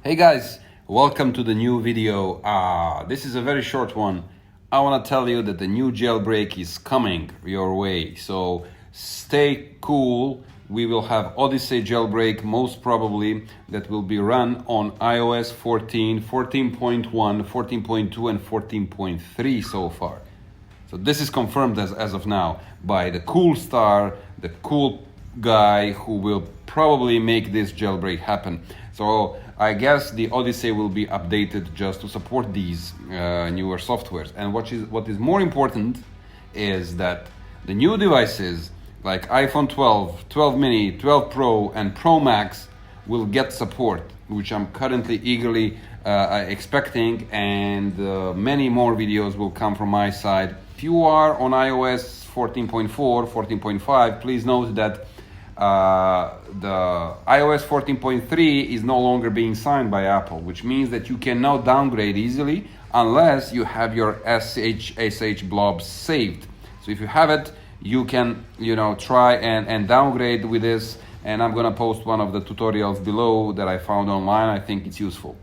Hey guys, welcome to the new video. This is a very short one. I want to tell you that the new jailbreak is coming your way, so stay cool. We will have Odyssey jailbreak most probably that will be run on iOS 14, 14.1, 14.2 and 14.3 so far. So this is confirmed as of now by the cool star, the cool guy who will probably make this jailbreak happen. So I guess the Odyssey will be updated just to support these newer softwares. And what is more important is that the new devices like iPhone 12, 12 mini, 12 Pro and Pro Max will get support, which I'm currently eagerly expecting, and many more videos will come from my side. If you are on iOS 14.4, 14.5, please note that the iOS 14.3 is no longer being signed by Apple, which means that you can now downgrade easily unless you have your SH blobs saved. So if you have it, you can try and downgrade with this, and I'm gonna post one of the tutorials below that I found online. I think it's useful.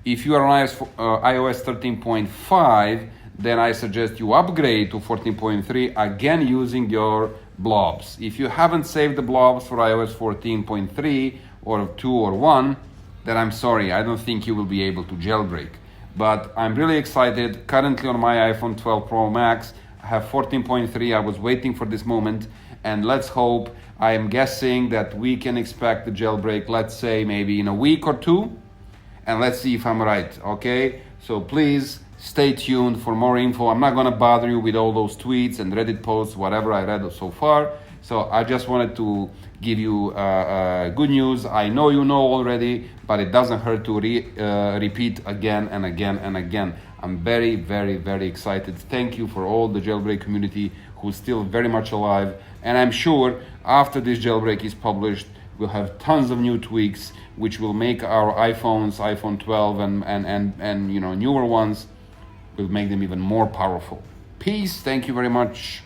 If you are on iOS 13.5, then I suggest you upgrade to 14.3 again using your blobs. If you haven't saved the blobs for iOS 14.3 or 2 or 1, then I'm sorry, I don't think you will be able to jailbreak. But I'm really excited. Currently on my iPhone 12 Pro Max, I have 14.3. I was waiting for this moment, and let's hope, I am guessing that we can expect the jailbreak, let's say maybe in a week or two, and let's see if I'm right, okay? So please stay tuned for more info. I'm not gonna bother you with all those tweets and Reddit posts, whatever I read so far. So I just wanted to give you good news. I know you know already, but it doesn't hurt to repeat again and again and again. I'm very, very, very excited. Thank you for all the jailbreak community who's still very much alive. And I'm sure after this jailbreak is published, we'll have tons of new tweaks which will make our iPhones, iPhone 12 and newer ones, will make them even more powerful. Peace. Thank you very much.